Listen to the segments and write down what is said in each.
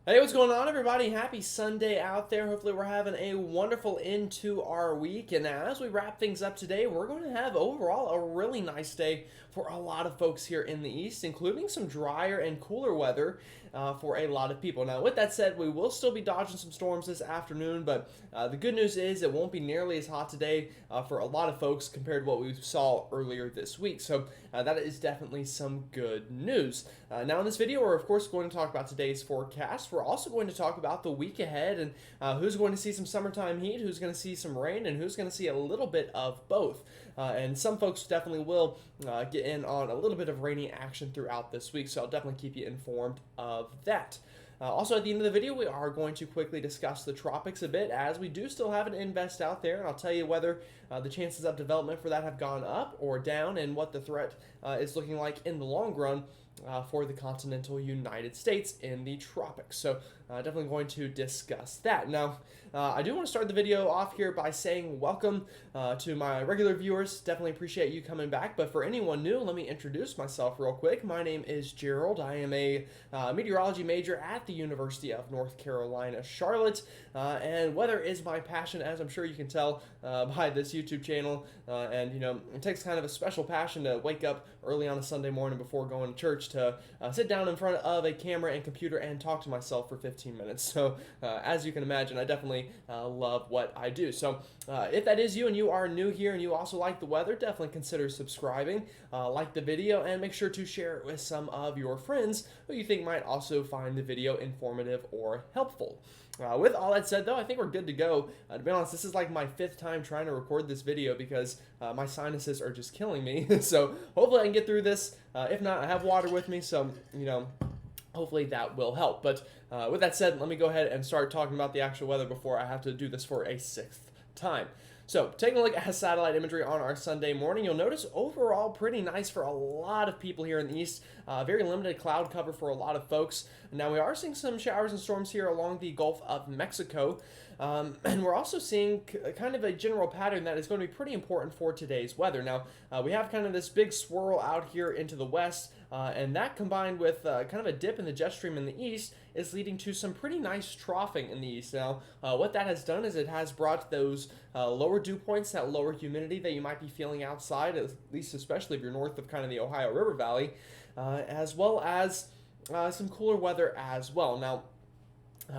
Hey, what's going on, everybody? Happy Sunday out there. Hopefully, we're having a wonderful end to our week. And as we wrap things up today, we're going to have overall a really nice day for a lot of folks here in the East, including some drier and cooler weather for a lot of people. Now, with that said, we will still be dodging some storms this afternoon, but the good news is it won't be nearly as hot today for a lot of folks compared to what we saw earlier this week. So that is definitely some good news. Now, in this video, we're of course going to talk about today's forecast. We're also going to talk about the week ahead and who's going to see some summertime heat, who's going to see some rain, and who's going to see a little bit of both. And some folks definitely will get in on a little bit of rainy action throughout this week, so I'll definitely keep you informed of that. Also, at the end of the video, we are going to quickly discuss the tropics a bit, as we do still have an invest out there, and I'll tell you whether the chances of development for that have gone up or down, and what the threat is looking like in the long run for the continental United States in the tropics. So definitely going to discuss that. Now, I do want to start the video off here by saying welcome to my regular viewers. Definitely appreciate you coming back. But for anyone new, let me introduce myself real quick. My name is Gerald. I am a meteorology major at the University of North Carolina, Charlotte. And weather is my passion, as I'm sure you can tell by this YouTube channel. And, you know, it takes kind of a special passion to wake up early on a Sunday morning before going to church to sit down in front of a camera and computer and talk to myself for 15 minutes. So as you can imagine, I definitely love what I do. So if that is you and you are new here and you also like the weather, definitely consider subscribing, like the video, and make sure to share it with some of your friends who you think might also find the video informative or helpful. With all that said, though, I think we're good to go. To be honest, this is like my 5th time trying to record this video because my sinuses are just killing me. So hopefully I can get through this. If not, I have water with me, so, you know, hopefully that will help. But with that said, let me go ahead and start talking about the actual weather before I have to do this for a 6th time. So, taking a look at satellite imagery on our Sunday morning, you'll notice overall pretty nice for a lot of people here in the East. Very limited cloud cover for a lot of folks. Now, we are seeing some showers and storms here along the Gulf of Mexico. And we're also seeing kind of a general pattern that is going to be pretty important for today's weather. Now, we have kind of this big swirl out here into the west, and that combined with kind of a dip in the jet stream in the east is leading to some pretty nice troughing in the east. Now, what that has done is it has brought those lower dew points, that lower humidity that you might be feeling outside, at least especially if you're north of kind of the Ohio River Valley, as well as some cooler weather as well. Now,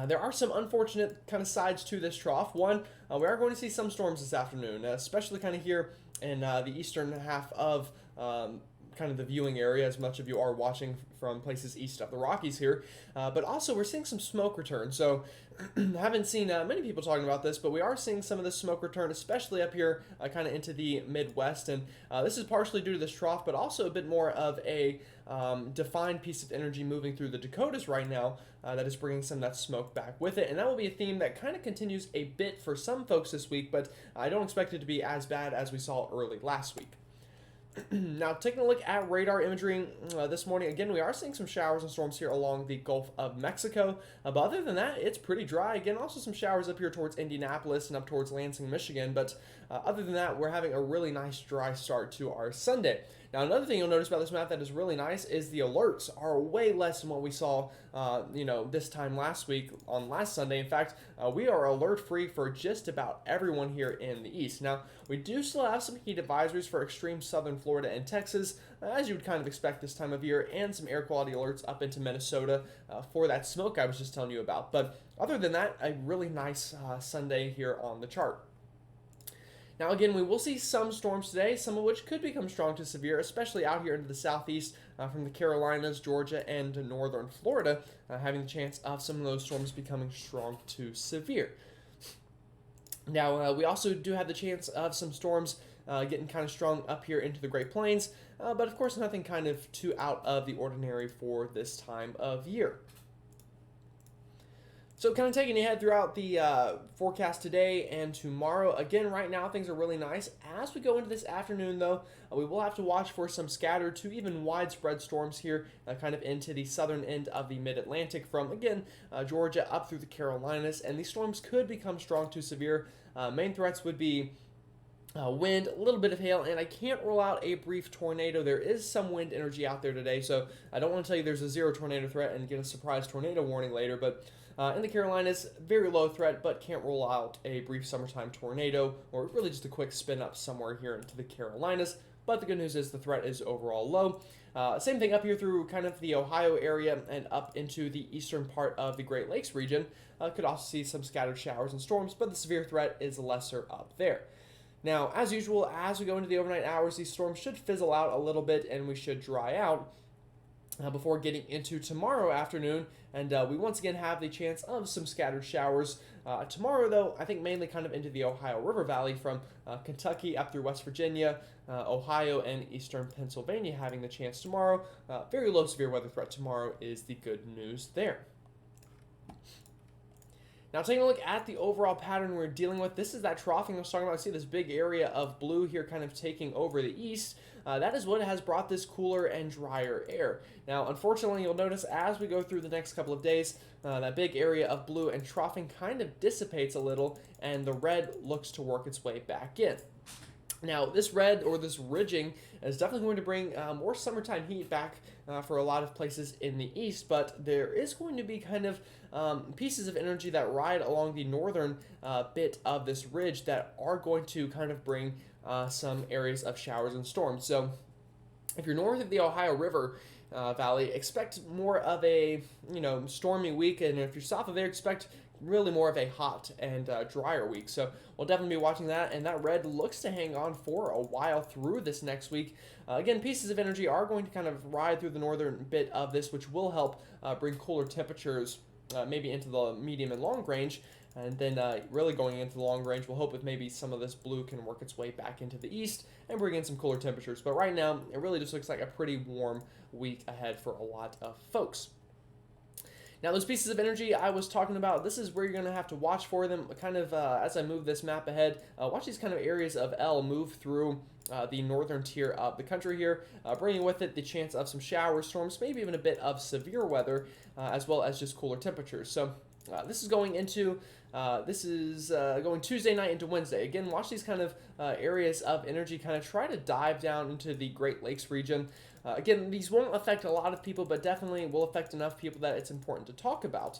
there are some unfortunate kind of sides to this trough. One, we are going to see some storms this afternoon, especially kind of here in the eastern half of kind of the viewing area, as much of you are watching from places east of the Rockies here. But also, we're seeing some smoke return. So, I haven't seen many people talking about this, but we are seeing some of the smoke return, especially up here kind of into the Midwest. And this is partially due to this trough, but also a bit more of a defined piece of energy moving through the Dakotas right now that is bringing some of that smoke back with it. And that will be a theme that kind of continues a bit for some folks this week, but I don't expect it to be as bad as we saw early last week. Now, taking a look at radar imagery this morning, again, we are seeing some showers and storms here along the Gulf of Mexico. But other than that, it's pretty dry. Again, also some showers up here towards Indianapolis and up towards Lansing, Michigan. But other than that, we're having a really nice dry start to our Sunday. Now, another thing you'll notice about this map that is really nice is the alerts are way less than what we saw, this time last week on last Sunday. In fact, we are alert free for just about everyone here in the East. Now, we do still have some heat advisories for extreme southern Florida and Texas, as you would kind of expect this time of year, and some air quality alerts up into Minnesota for that smoke I was just telling you about. But other than that, a really nice Sunday here on the chart. Now, again, we will see some storms today, some of which could become strong to severe, especially out here into the southeast from the Carolinas, Georgia, and northern Florida, having the chance of some of those storms becoming strong to severe. Now, we also do have the chance of some storms getting kind of strong up here into the Great Plains, but of course nothing kind of too out of the ordinary for this time of year. So kind of taking ahead throughout the forecast today and tomorrow. Again, right now things are really nice. As we go into this afternoon, though, we will have to watch for some scattered to even widespread storms here, kind of into the southern end of the mid-Atlantic from, again, Georgia up through the Carolinas. And these storms could become strong to severe. Main threats would be wind, a little bit of hail, and I can't rule out a brief tornado. There is some wind energy out there today, so I don't want to tell you there's a zero tornado threat and get a surprise tornado warning later, but in the Carolinas, very low threat, but can't rule out a brief summertime tornado or really just a quick spin up somewhere here into the Carolinas. But the good news is the threat is overall low. Same thing up here through kind of the Ohio area and up into the eastern part of the Great Lakes region. Could also see some scattered showers and storms, but the severe threat is lesser up there. Now, as usual, as we go into the overnight hours, these storms should fizzle out a little bit and we should dry out before getting into tomorrow afternoon. And we once again have the chance of some scattered showers. Tomorrow, though, I think mainly kind of into the Ohio River Valley from Kentucky up through West Virginia, Ohio, and eastern Pennsylvania having the chance tomorrow. Very low severe weather threat tomorrow is the good news there. Now, taking a look at the overall pattern we're dealing with, this is that troughing I was talking about. I see this big area of blue here kind of taking over the east. That is what has brought this cooler and drier air. Now, unfortunately, you'll notice as we go through the next couple of days, that big area of blue and troughing kind of dissipates a little, and the red looks to work its way back in. Now, this red or this ridging is definitely going to bring more summertime heat back for a lot of places in the east, but there is going to be kind of pieces of energy that ride along the northern bit of this ridge that are going to kind of bring some areas of showers and storms. So if you're north of the Ohio River Valley, expect more of a stormy week, and if you're south of there, expect really more of a hot and drier week. So we'll definitely be watching that, and that red looks to hang on for a while through this next week. Again, pieces of energy are going to kind of ride through the northern bit of this, which will help bring cooler temperatures maybe into the medium and long range. And then really going into the long range, we'll hope that maybe some of this blue can work its way back into the east and bring in some cooler temperatures. But right now, it really just looks like a pretty warm week ahead for a lot of folks. Now, those pieces of energy I was talking about, this is where you're going to have to watch for them. Kind of as I move this map ahead, watch these kind of areas of L move through the northern tier of the country here, bringing with it the chance of some showers, storms, maybe even a bit of severe weather, as well as just cooler temperatures. So this is going into going Tuesday night into Wednesday. Again, watch these kind of areas of energy kind of try to dive down into the Great Lakes region. Again, these won't affect a lot of people, but definitely will affect enough people that it's important to talk about.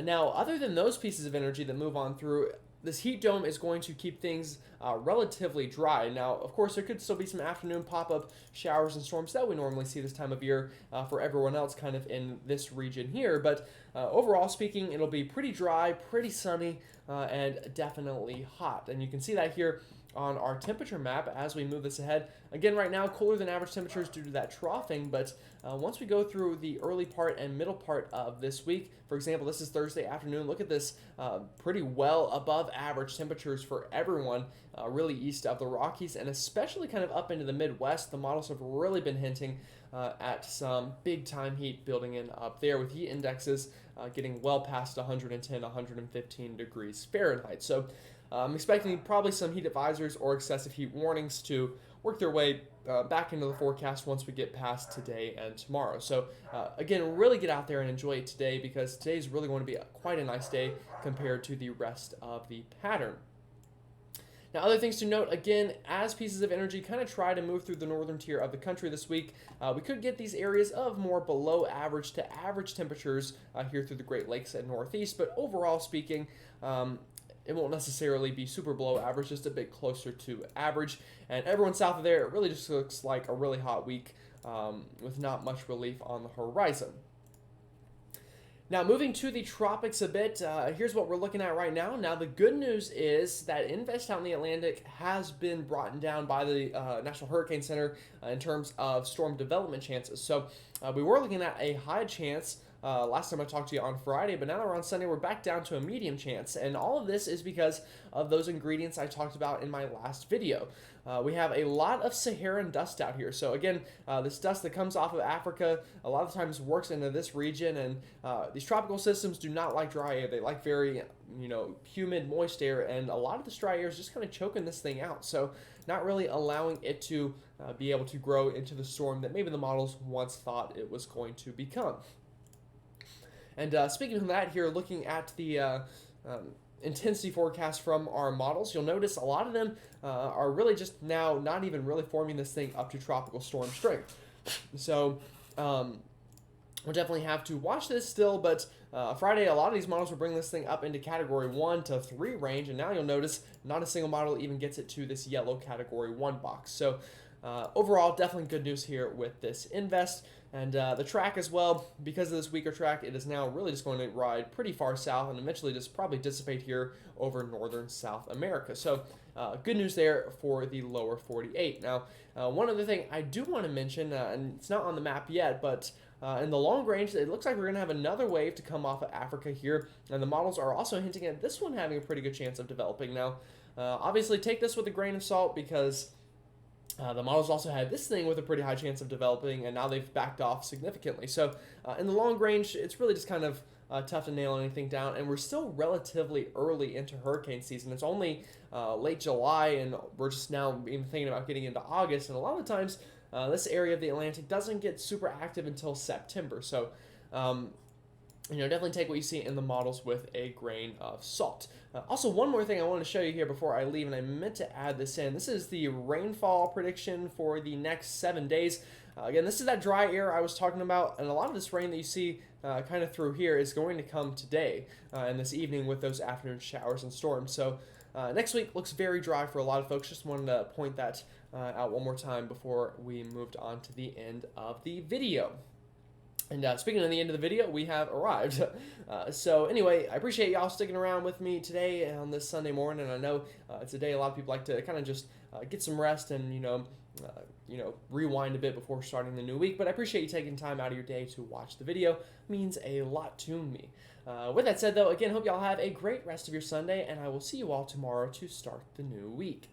Now, other than those pieces of energy that move on through, this heat dome is going to keep things relatively dry. Now, of course, there could still be some afternoon pop-up showers and storms that we normally see this time of year for everyone else kind of in this region here. But overall speaking, it'll be pretty dry, pretty sunny, and definitely hot. And you can see that here on our temperature map as we move this ahead. Again, right now, cooler than average temperatures due to that troughing, but once we go through the early part and middle part of this week, for example, this is Thursday afternoon, look at this pretty well above average temperatures for everyone really east of the Rockies, and especially kind of up into the Midwest. The models have really been hinting at some big time heat building in up there with heat indexes getting well past 110, 115 degrees Fahrenheit. So I'm expecting probably some heat advisories or excessive heat warnings to work their way back into the forecast once we get past today and tomorrow. So again, really get out there and enjoy it today, because today is really going to be quite a nice day compared to the rest of the pattern. Now, other things to note, again, as pieces of energy kind of try to move through the northern tier of the country this week, we could get these areas of more below average to average temperatures here through the Great Lakes and Northeast, but overall speaking, it won't necessarily be super below average, just a bit closer to average. And everyone south of there, it really just looks like a really hot week with not much relief on the horizon. Now, moving to the tropics a bit, here's what we're looking at right now. Now, the good news is that invest out in the Atlantic has been brought down by the National Hurricane Center in terms of storm development chances. So we were looking at a high chance last time I talked to you on Friday, but now that we're on Sunday, we're back down to a medium chance. And all of this is because of those ingredients I talked about in my last video. We have a lot of Saharan dust out here. So again, this dust that comes off of Africa a lot of times works into this region, and these tropical systems do not like dry air. They like very, humid, moist air, and a lot of this dry air is just kind of choking this thing out. So not really allowing it to be able to grow into the storm that maybe the models once thought it was going to become. And speaking of that here, looking at the intensity forecast from our models, you'll notice a lot of them are really just now not even really forming this thing up to tropical storm strength. So we'll definitely have to watch this still, but Friday, a lot of these models will bring this thing up into category 1 to 3 range, and now you'll notice not a single model even gets it to this yellow category 1 box. So overall, definitely good news here with this invest. And the track as well, because of this weaker track, it is now really just going to ride pretty far south and eventually just probably dissipate here over northern South America. So good news there for the lower 48. Now, one other thing I do want to mention, and it's not on the map yet, but in the long range, it looks like we're going to have another wave to come off of Africa here, and the models are also hinting at this one having a pretty good chance of developing. Now, obviously, take this with a grain of salt because the models also had this thing with a pretty high chance of developing, and now they've backed off significantly. So in the long range, it's really just kind of tough to nail anything down, and we're still relatively early into hurricane season. It's only late July, and we're just now even thinking about getting into August, and a lot of times this area of the Atlantic doesn't get super active until September. So definitely take what you see in the models with a grain of salt. Also, one more thing I want to show you here before I leave, and I meant to add this in. This is the rainfall prediction for the next 7 days. Again, this is that dry air I was talking about, and a lot of this rain that you see kind of through here is going to come today and this evening with those afternoon showers and storms. So next week looks very dry for a lot of folks. Just wanted to point that out one more time before we moved on to the end of the video. And speaking of the end of the video, we have arrived. So anyway, I appreciate y'all sticking around with me today on this Sunday morning. And I know it's a day a lot of people like to kind of just get some rest and rewind a bit before starting the new week. But I appreciate you taking time out of your day to watch the video. It means a lot to me. With that said, though, again, hope y'all have a great rest of your Sunday, and I will see you all tomorrow to start the new week.